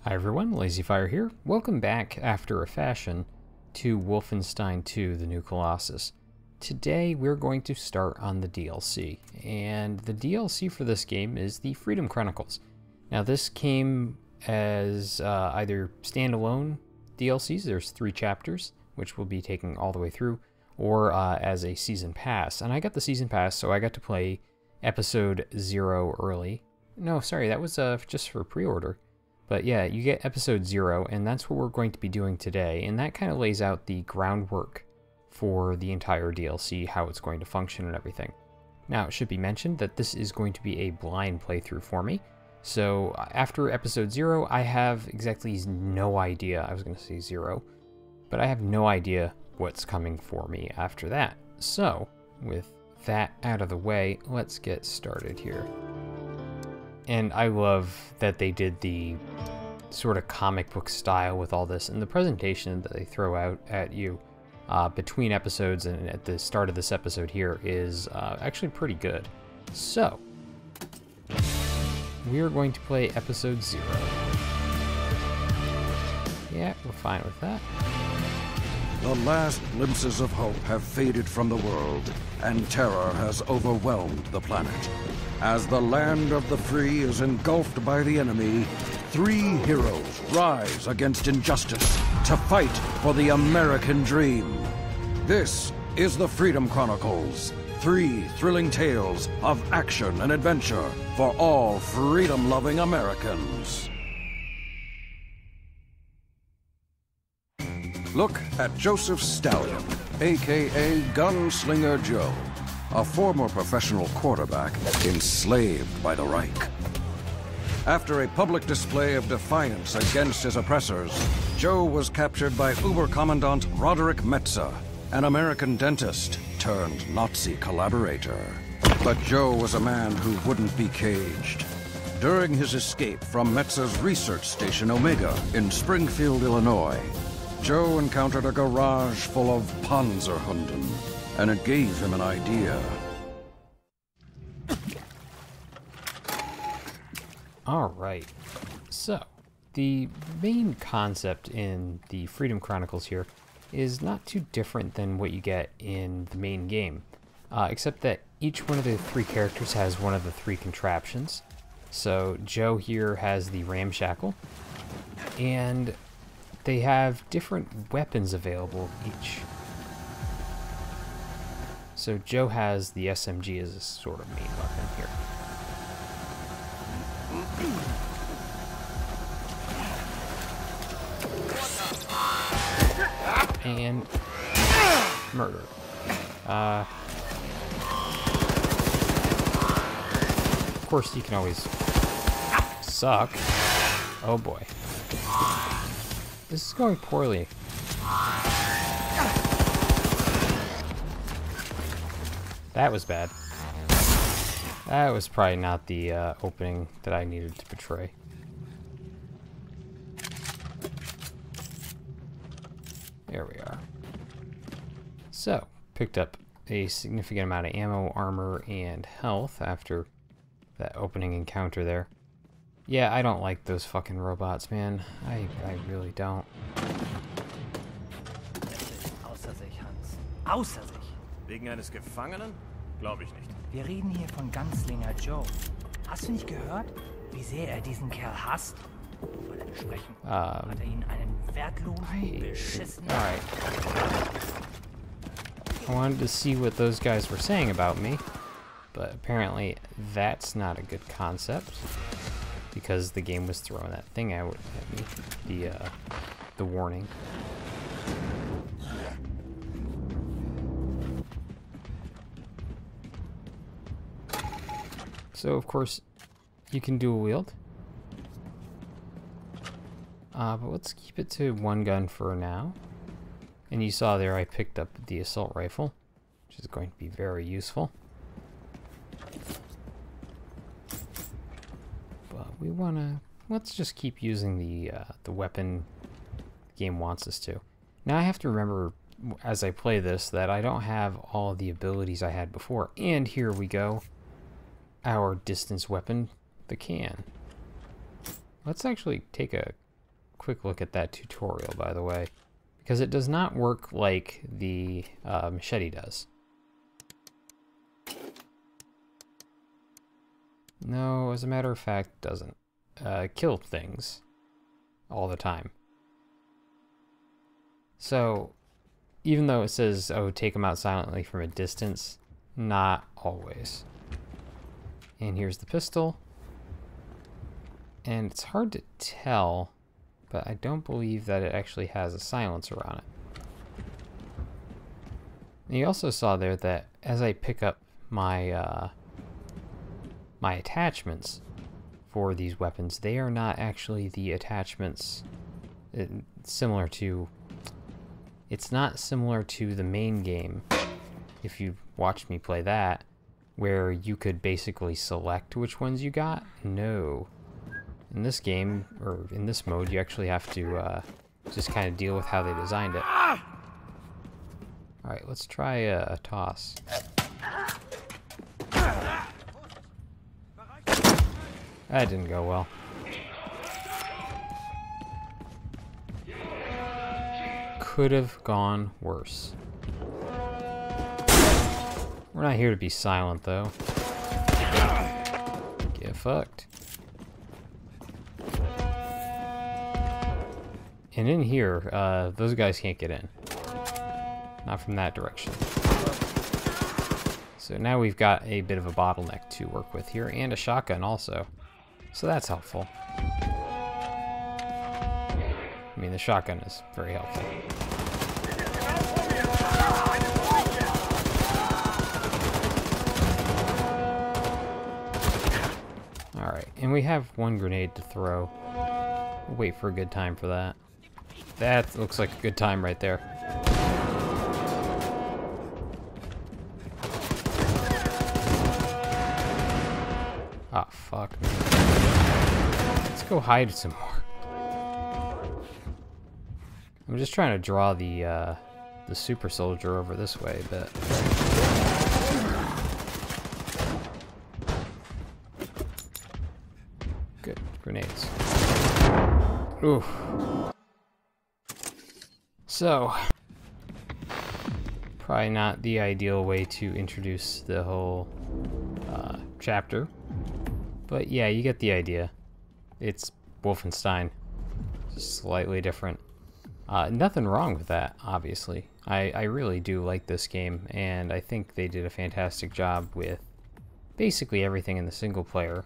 Hi everyone, LazyFire here. Welcome back, after a fashion, to Wolfenstein 2, the new Colossus. Today we're going to start on the DLC, and the DLC for this game is the Freedom Chronicles. Now this came as either standalone DLCs, there's 3 chapters, which we'll be taking all the way through, or as a season pass. And I got the season pass, so I got to play episode 0 early. No, sorry, that was just for pre-order. But yeah, you get episode 0, and that's what we're going to be doing today, and that kind of lays out the groundwork for the entire DLC, how it's going to function and everything. Now, it should be mentioned that this is going to be a blind playthrough for me, so after episode 0, I have exactly no idea. I was going to say 0, but I have no idea what's coming for me after that. So, with that out of the way, let's get started here. And I love that they did the sort of comic book style with all this, and the presentation that they throw out at you between episodes and at the start of this episode here is actually pretty good. So, we are going to play episode 0. Yeah, we're fine with that. The last glimpses of hope have faded from the world, and terror has overwhelmed the planet. As the land of the free is engulfed by the enemy, 3 heroes rise against injustice to fight for the American dream. This is the Freedom Chronicles, 3 thrilling tales of action and adventure for all freedom-loving Americans. Look at Joseph Stallion, aka Gunslinger Joe, a former professional quarterback enslaved by the Reich. After a public display of defiance against his oppressors, Joe was captured by Uber-Commandant Roderick Metzer, an American dentist turned Nazi collaborator. But Joe was a man who wouldn't be caged. During his escape from Metzer's research station Omega in Springfield, Illinois, Joe encountered a garage full of Panzerhunden, and it gave him an idea. Alright, so the main concept in the Freedom Chronicles here is not too different than what you get in the main game, except that each one of the 3 characters has one of the 3 contraptions. So Joe here has the ramshackle, and they have different weapons available each. So Joe has the SMG as a sort of main weapon here. And murder. Of course, you can always suck. Oh boy. This is going poorly. That was bad. That was probably not the opening that I needed to portray. There we are. So, picked up a significant amount of ammo, armor, and health after that opening encounter there. Yeah, I don't like those fucking robots, man. I really don't. Außer sich, Hans. Außer sich. Wegen eines Gefangenen? Glaube ich nicht. Wir reden hier von Gunslinger Joe. Hast du nicht gehört, wie sehr er diesen Kerl hasst? Weil er besprechen hat er ihn einen wertlosen, beschissenen... Alright. I wanted to see what those guys were saying about me, but apparently that's not a good concept, because the game was throwing that thing out at me, the warning. So of course you can dual wield, but let's keep it to 1 gun for now. And you saw there I picked up the assault rifle, which is going to be very useful. We wanna, let's just keep using the weapon the game wants us to. Now I have to remember as I play this that I don't have all of the abilities I had before. And here we go. Our distance weapon, the can. Let's actually take a quick look at that tutorial, by the way, because it does not work like the machete does. No, as a matter of fact, it doesn't. Kill things all the time. So, even though it says, oh, take them out silently from a distance, not always. And here's the pistol. And it's hard to tell, but I don't believe that it actually has a silencer on it. And you also saw there that as I pick up my my attachments for these weapons, they are not actually the attachments similar to... It's not similar to the main game, if you watched me play that, where you could basically select which ones you got. No. In this game, or in this mode, you actually have to just kind of deal with how they designed it. Alright, let's try a toss. That didn't go well. Could have gone worse. We're not here to be silent, though. Get fucked. And in here, those guys can't get in. Not from that direction. So now we've got a bit of a bottleneck to work with here, and a shotgun also. So that's helpful. I mean, the shotgun is very helpful. Alright, and we have one grenade to throw. We'll wait for a good time for that. That looks like a good time right there. Ah, fuck. Let's go hide some more. I'm just trying to draw the super soldier over this way, but... Good. Grenades. Oof. So, probably not the ideal way to introduce the whole chapter, but yeah, you get the idea. It's Wolfenstein, just slightly different. Nothing wrong with that, obviously. I really do like this game, and I think they did a fantastic job with basically everything in the single player.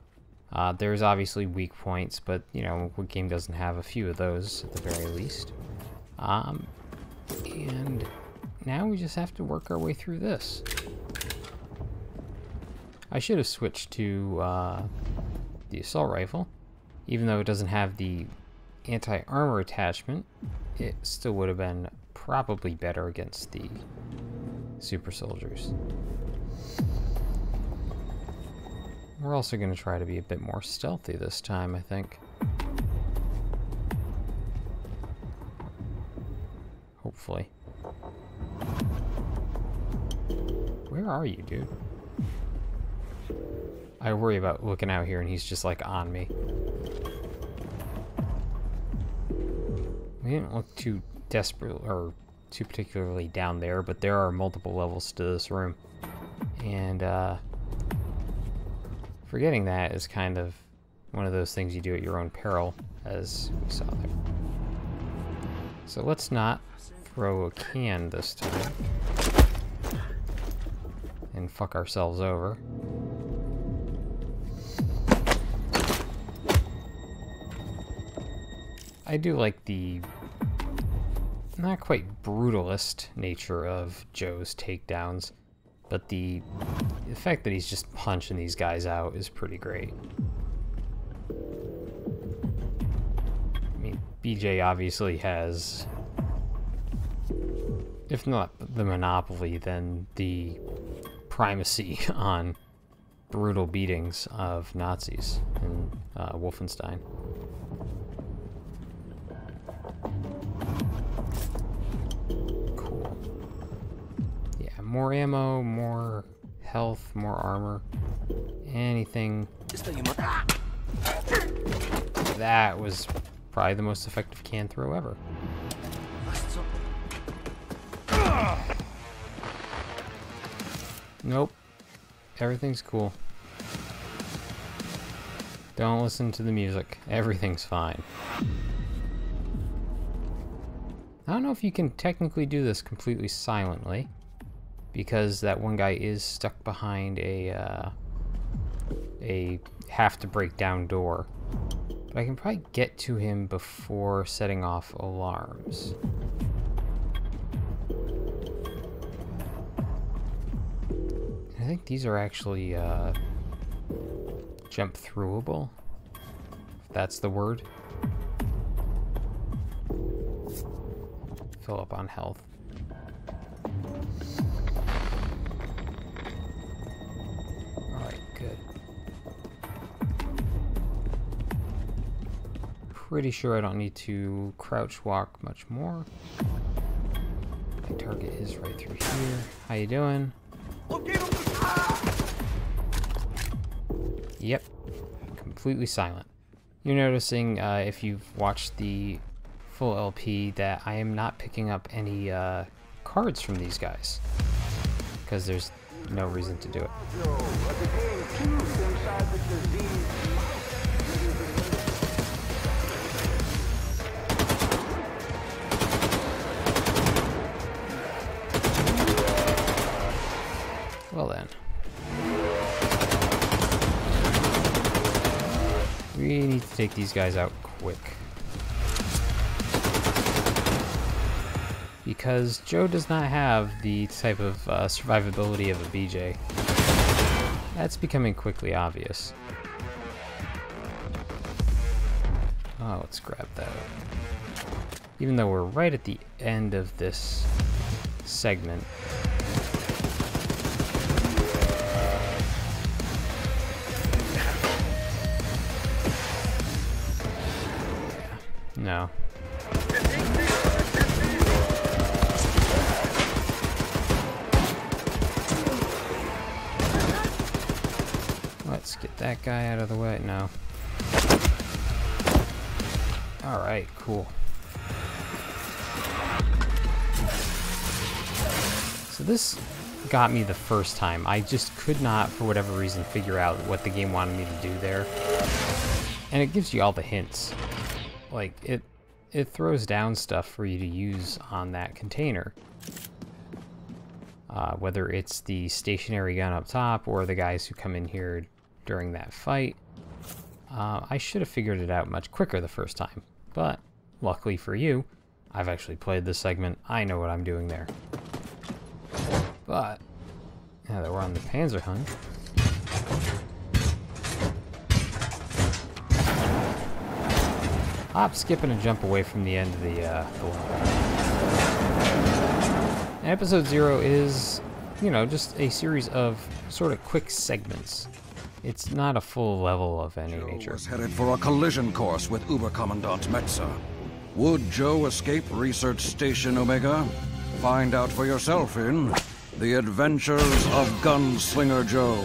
There's obviously weak points, but, you know, what game doesn't have a few of those at the very least? And now we just have to work our way through this. I should have switched to the assault rifle. Even though it doesn't have the anti-armor attachment, it still would have been probably better against the super soldiers. We're also going to try to be a bit more stealthy this time, I think. Hopefully. Where are you, dude? I worry about looking out here and he's just like on me. We didn't look too desperate or too particularly down there, but there are multiple levels to this room. And forgetting that is kind of one of those things you do at your own peril, as we saw there. So let's not throw a can this time and fuck ourselves over. I do like the not quite brutalist nature of Joe's takedowns, but the fact that he's just punching these guys out is pretty great. I mean, BJ obviously has, if not the monopoly, then the primacy on brutal beatings of Nazis in Wolfenstein. Cool. Yeah, more ammo, more health, more armor. Anything. That was probably the most effective can throw ever. Nope. Everything's cool. Don't listen to the music. Everything's fine. I don't know if you can technically do this completely silently, because that one guy is stuck behind a have to break down door. But I can probably get to him before setting off alarms. I think these are actually jump throughable, if that's the word. Fill up on health. Alright, good. Pretty sure I don't need to crouch walk much more. My target is right through here. How you doing? Yep, completely silent. You're noticing, if you've watched the full LP, that I am not picking up any cards from these guys, because there's no reason to do it. Well then. We need to take these guys out quick. Because Joe does not have the type of survivability of a BJ. That's becoming quickly obvious. Oh, let's grab that. Even though we're right at the end of this segment. No. Let's get that guy out of the way. No. Alright, cool. So this got me the first time. I just could not, for whatever reason, figure out what the game wanted me to do there. And it gives you all the hints. Like, it throws down stuff for you to use on that container. Whether it's the stationary gun up top or the guys who come in here during that fight. I should have figured it out much quicker the first time. But, luckily for you, I've actually played this segment. I know what I'm doing there. But, now that we're on the Panzerhund, hop, skip, and a jump away from the end of the line. And episode 0 is, you know, just a series of sort of quick segments. It's not a full level of any nature. Joe was headed for a collision course with Uberkommandant Metzer. Would Joe escape Research Station Omega? Find out for yourself in The Adventures of Gunslinger Joe.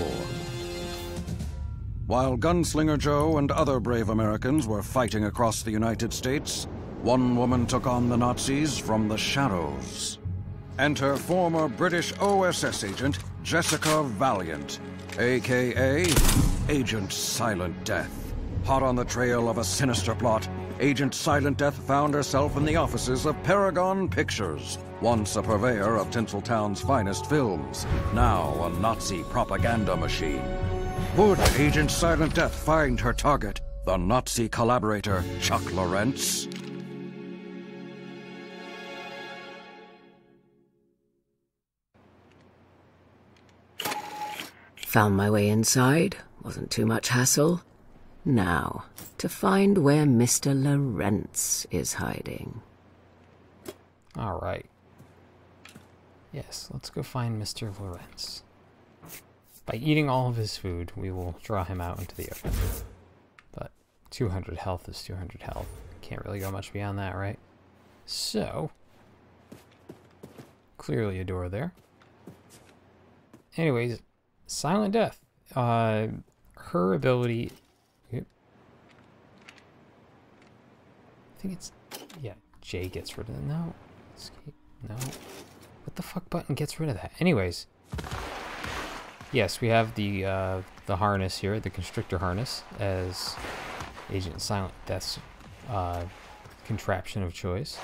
While Gunslinger Joe and other brave Americans were fighting across the United States, one woman took on the Nazis from the shadows. Enter former British OSS agent Jessica Valiant, a.k.a. Agent Silent Death. Hot on the trail of a sinister plot, Agent Silent Death found herself in the offices of Paragon Pictures, once a purveyor of Tinseltown's finest films, now a Nazi propaganda machine. Would Agent Silent Death find her target, the Nazi collaborator Chuck Lorentz? Found my way inside. Wasn't too much hassle. Now, to find where Mr. Lorentz is hiding. All right. Yes, let's go find Mr. Lorentz. By eating all of his food, we will draw him out into the open. But 200 health is 200 health. Can't really go much beyond that, right? So, clearly a door there. Anyways, Silent Death. Her ability... think it's... Yeah, J gets rid of it. No. Escape. No. What the fuck button gets rid of that? Anyways. Yes, we have the harness here, the constrictor harness, as Agent Silent Death's contraption of choice.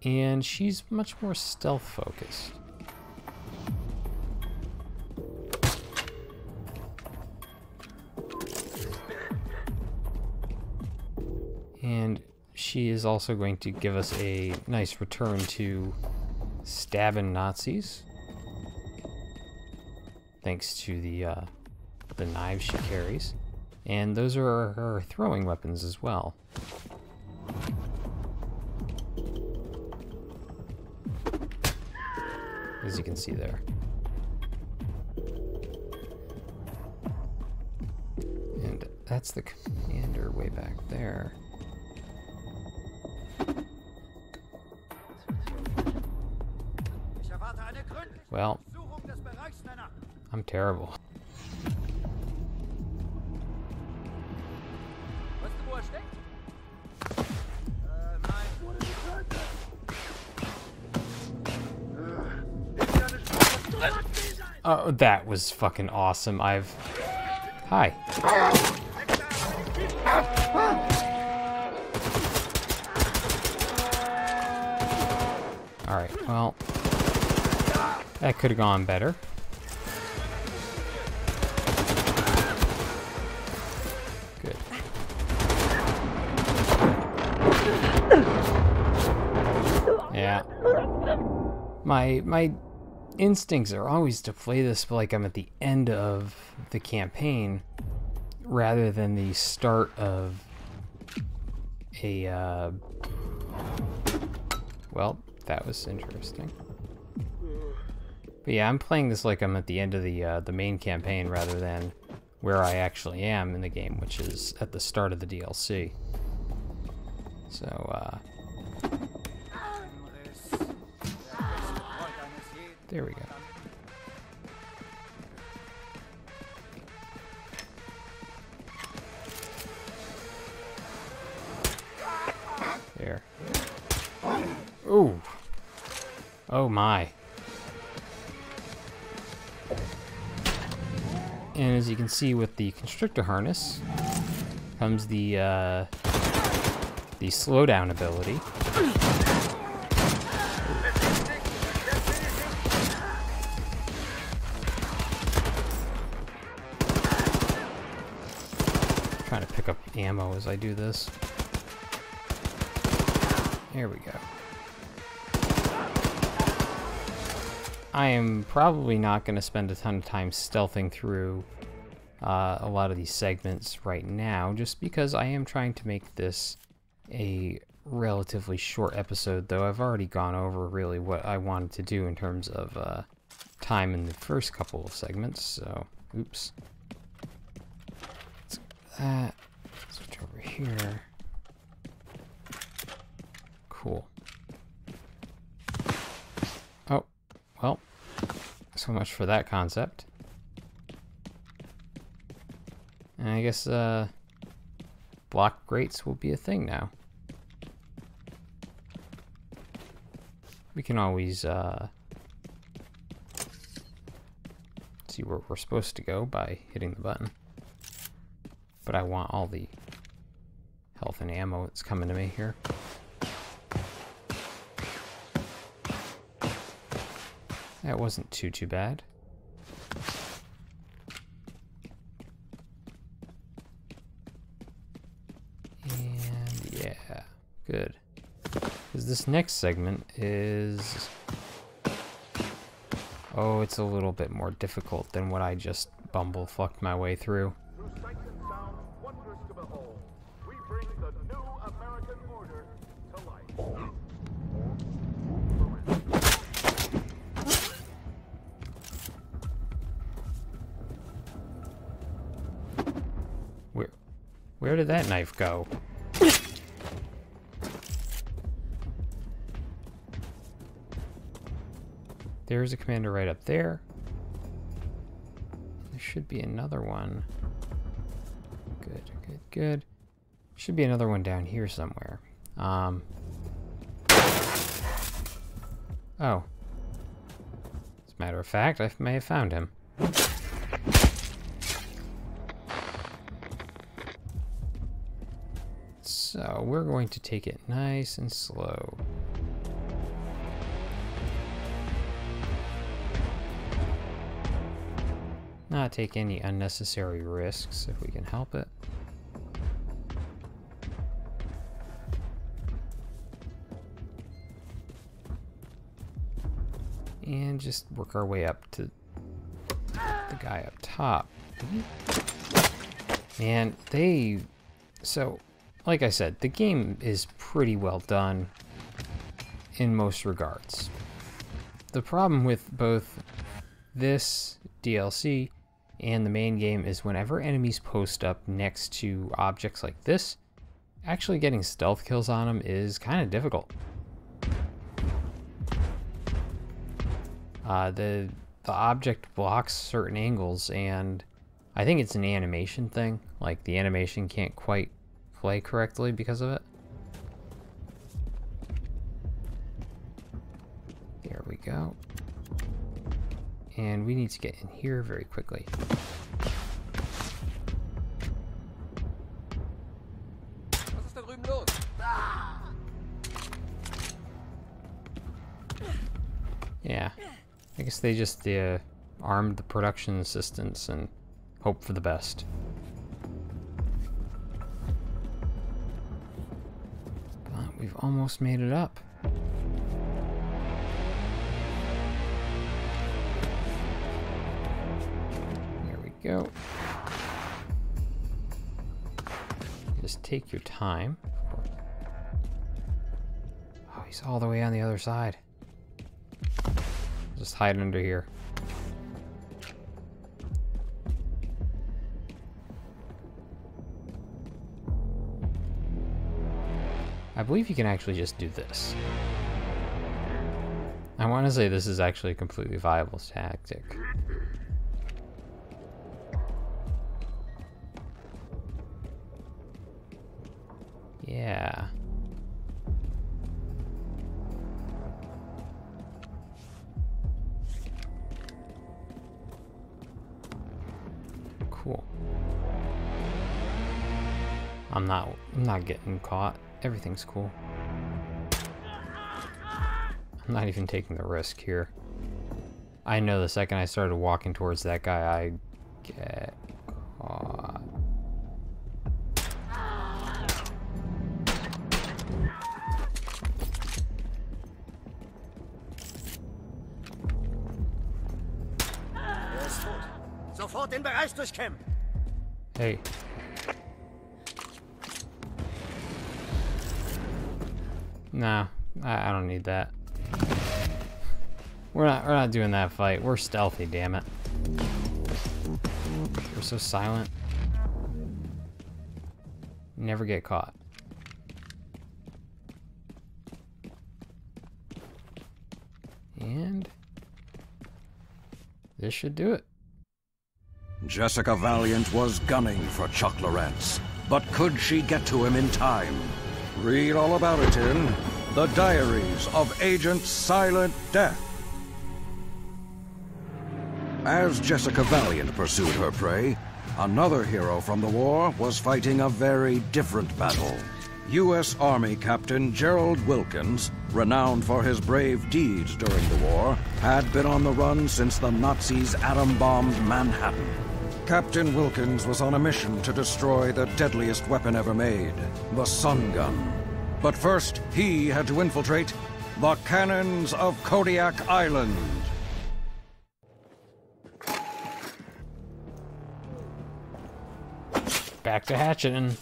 And she's much more stealth focused. And she is also going to give us a nice return to stabbing Nazis, thanks to the knives she carries. And those are her throwing weapons as well. As you can see there. And that's the commander way back there. Well, I'm terrible. Oh, that was fucking awesome. Hi. Alright, well... That could have gone better. Good. Yeah. My instincts are always to play this like I'm at the end of the campaign rather than the start of a well, that was interesting. But yeah, I'm playing this like I'm at the end of the main campaign rather than where I actually am in the game, which is at the start of the DLC. So, there we go. There. Ooh. Oh my. And as you can see with the constrictor harness comes the slowdown ability. Trying to pick up ammo as I do this. There we go. I am probably not going to spend a ton of time stealthing through a lot of these segments right now, just because I am trying to make this a relatively short episode, though I've already gone over really what I wanted to do in terms of time in the first couple of segments, so, oops. Let's go that, switch over here. Cool. Oh, well, so much for that concept. And I guess block grates will be a thing now. We can always see where we're supposed to go by hitting the button. But I want all the health and ammo that's coming to me here. That wasn't too bad. And yeah, good. Because this next segment is... Oh, it's a little bit more difficult than what I just bumblefucked my way through. Where did that knife go? There's a commander right up there. There should be another one. Good, good, good. Should be another one down here somewhere. Oh. As a matter of fact, I may have found him. So we're going to take it nice and slow. Not take any unnecessary risks if we can help it. And just work our way up to the guy up top. And so, like I said, the game is pretty well done in most regards. The problem with both this DLC and the main game is whenever enemies post up next to objects like this, actually getting stealth kills on them is kind of difficult. The object blocks certain angles, and I think it's an animation thing. Like, the animation can't quite play correctly because of it. There we go. And we need to get in here very quickly. Yeah, I guess they just armed the production assistants and hope for the best. But we've almost made it up. There we go. Just take your time. Oh, he's all the way on the other side. Just hide under here. I believe you can actually just do this. I want to say this is actually a completely viable tactic. Yeah. Cool. I'm not getting caught. Everything's cool. I'm not even taking the risk here. I know the second I started walking towards that guy, I get caught. Sofort den Bereich durchkämmen. Hey. Nah, I don't need that. We're not doing that fight. We're stealthy, damn it. We're so silent. Never get caught. And this should do it. Jessica Valiant was gunning for Chuck Lorentz, but could she get to him in time? Read all about it in The Diaries of Agent Silent Death. As Jessica Valiant pursued her prey, another hero from the war was fighting a very different battle. U.S. Army Captain Gerald Wilkins, renowned for his brave deeds during the war, had been on the run since the Nazis atom-bombed Manhattan. Captain Wilkins was on a mission to destroy the deadliest weapon ever made, the Sun Gun. But first, he had to infiltrate the cannons of Kodiak Island. Back to hatching.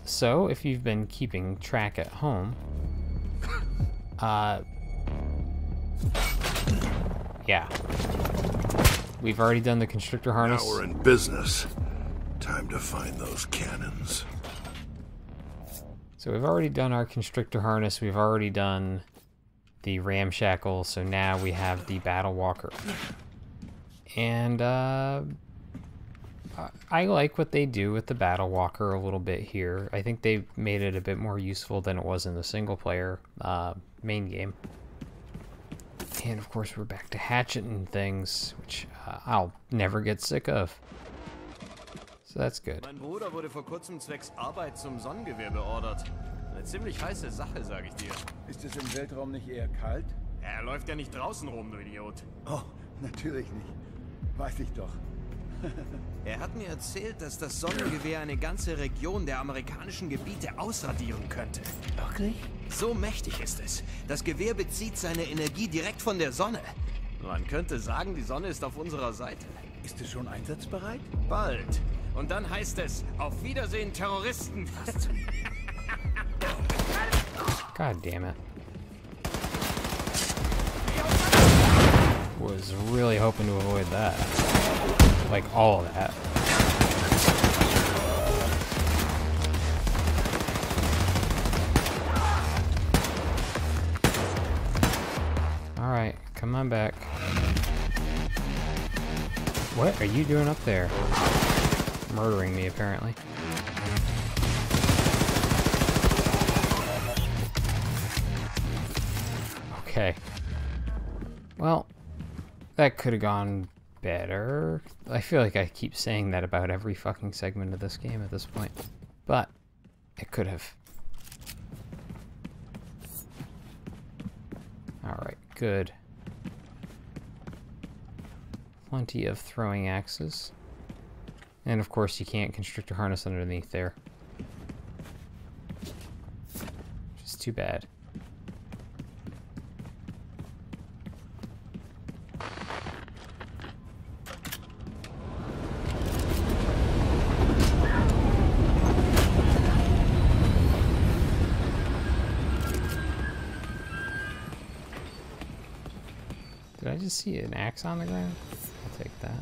So, if you've been keeping track at home, yeah. We've already done the constrictor harness. Now we're in business. Time to find those cannons. So we've already done our constrictor harness. We've already done the ramshackle. So now we have the battle walker. And I like what they do with the Battle Walker a little bit here. I think they made it a bit more useful than it was in the single player main game. And of course we're back to hatcheting things, which I'll never get sick of. So that's good. Mein Bruder wurde vor kurzem zwecks Arbeit zum Sonnengewehr beordert. Eine ziemlich heiße Sache, sag ich dir. Ist es im Weltraum nicht eher kalt? Er läuft ja nicht draußen rum, du Idiot. Oh, natürlich nicht. Weiß ich doch. Er hat mir erzählt, dass das Sonnengewehr eine ganze Region der amerikanischen Gebiete ausradieren könnte. Wirklich? So mächtig ist es. Das Gewehr bezieht seine Energie direkt von der Sonne. Man könnte sagen, die Sonne ist auf unserer Seite. Ist es schon einsatzbereit? Bald. Und dann heißt es, auf Wiedersehen, Terroristen. God damn it. Was really hoping to avoid that. Like all of that. Alright, come on back. What are you doing up there? Murdering me, apparently. Okay. Well, that could have gone better. I feel like I keep saying that about every fucking segment of this game at this point. But it could have. Alright, good. Plenty of throwing axes. And of course you can't constrict your harness underneath there. Which is too bad. Did I just see an axe on the ground? I'll take that.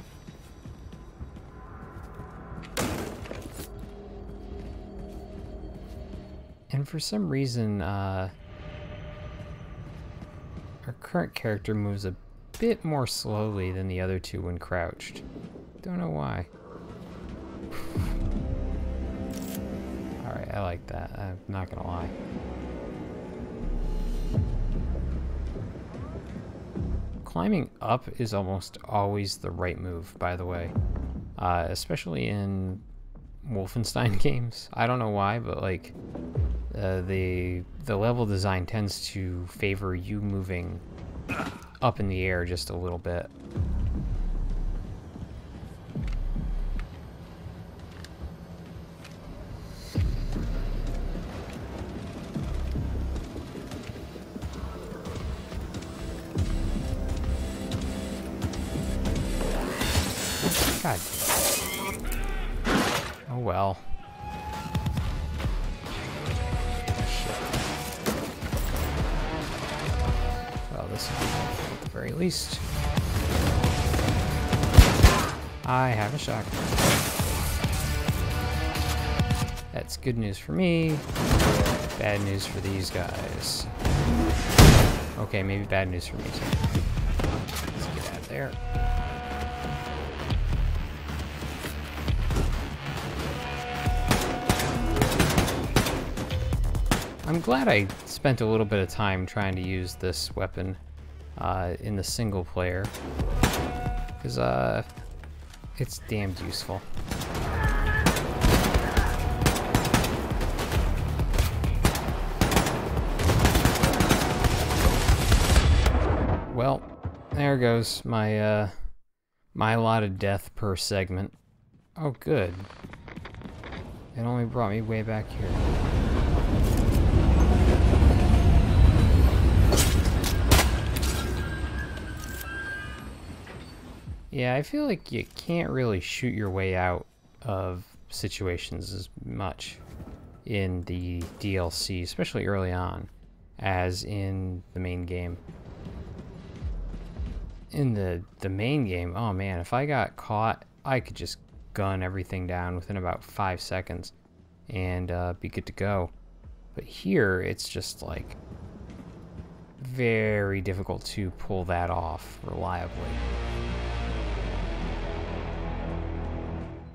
And for some reason, our current character moves a bit more slowly than the other two when crouched. Don't know why. Alright, I like that. I'm not gonna lie. Climbing up is almost always the right move, by the way. Especially in Wolfenstein games. I don't know why, but like the level design tends to favor you moving up in the air just a little bit. God. Oh well. Well, this will be helpful at the very least. I have a shotgun. That's good news for me. Bad news for these guys. Okay, maybe bad news for me too. Let's get out of there. I'm glad I spent a little bit of time trying to use this weapon in the single player, because it's damned useful. Well, there goes my my allotted death per segment. Oh, good. It only brought me way back here. Yeah, I feel like you can't really shoot your way out of situations as much in the DLC, especially early on, as in the main game. In the main game, oh man, if I got caught, I could just gun everything down within about 5 seconds and be good to go. But here, it's just like very difficult to pull that off reliably.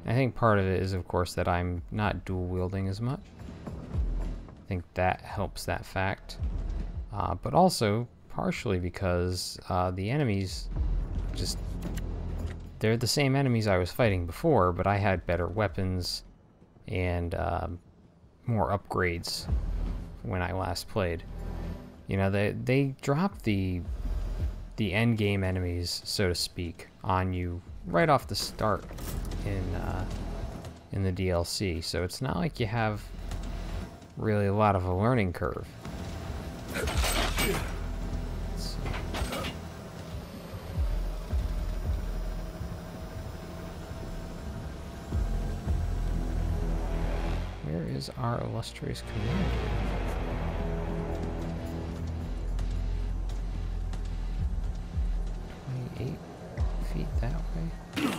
I think part of it is, of course, that I'm not dual wielding as much. I think that helps that fact. But also, partially because the enemies just... They're the same enemies I was fighting before, but I had better weapons and more upgrades when I last played. You know, they dropped the end game enemies, so to speak, on you right off the start in the DLC, so it's not like you have really a lot of a learning curve. Where is our illustrious commander? 28 feet that way.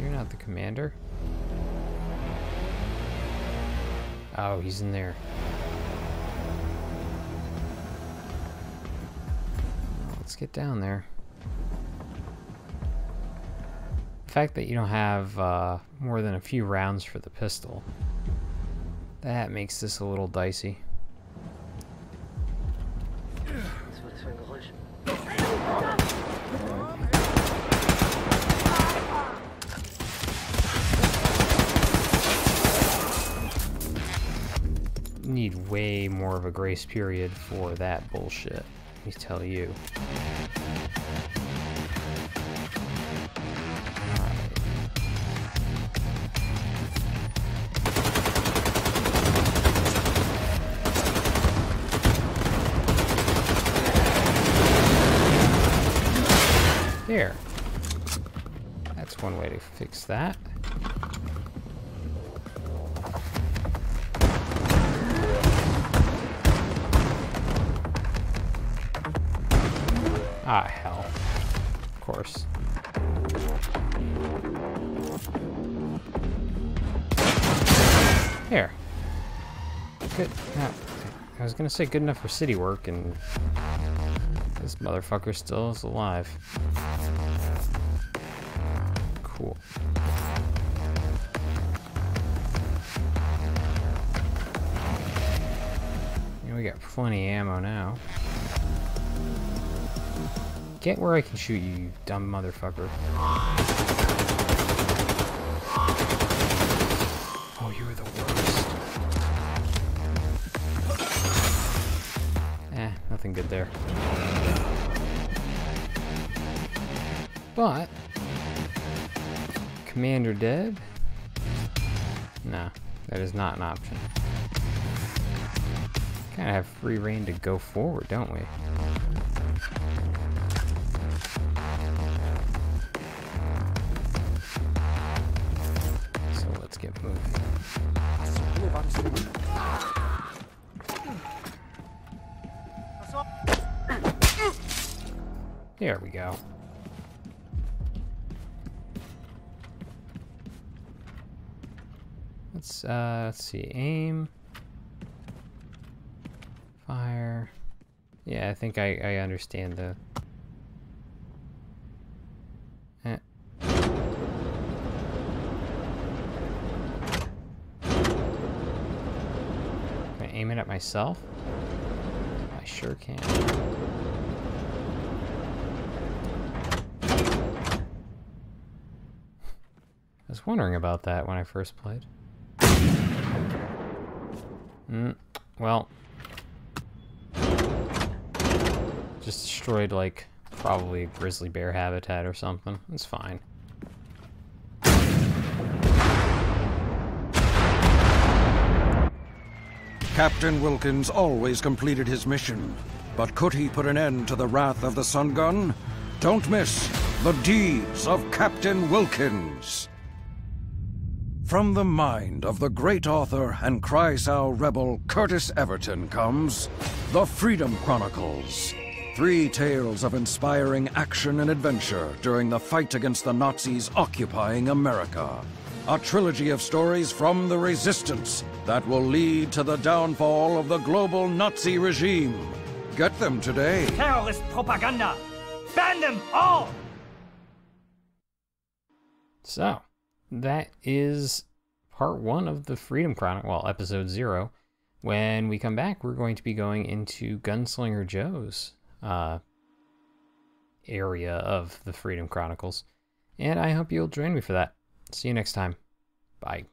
You're not the commander. Oh, he's in there. Well, let's get down there. The fact that you don't have more than a few rounds for the pistol, that makes this a little dicey. Need way more of a grace period for that bullshit, let me tell you. There. That's one way to fix that. Ah, hell. Of course. There. Good. Now, I was gonna say good enough for city work, and this motherfucker still is alive. Cool. We got plenty of ammo now. Get where I can shoot you, you dumb motherfucker. Oh, you're the worst. Nothing good there. But Commander dead? No, that is not an option. Kind of have free reign to go forward, don't we? So let's get moving. There we go. Let's see, aim, fire. Yeah, I think I understand the. Can I aim it at myself? I sure can. I was wondering about that when I first played. Well, just destroyed, like, probably a grizzly bear habitat or something. It's fine. Captain Wilkins always completed his mission, but could he put an end to the wrath of the Sun Gun? Don't miss the deeds of Captain Wilkins. From the mind of the great author and Kreisau rebel Curtis Everton comes the Freedom Chronicles. 3 tales of inspiring action and adventure during the fight against the Nazis occupying America. A trilogy of stories from the resistance that will lead to the downfall of the global Nazi regime. Get them today. Terrorist propaganda! Ban them all! So, that is part 1 of the Freedom Chronicle, well, episode 0. When we come back, we're going to be going into Gunslinger Joe's area of the Freedom Chronicles. And I hope you'll join me for that. See you next time. Bye.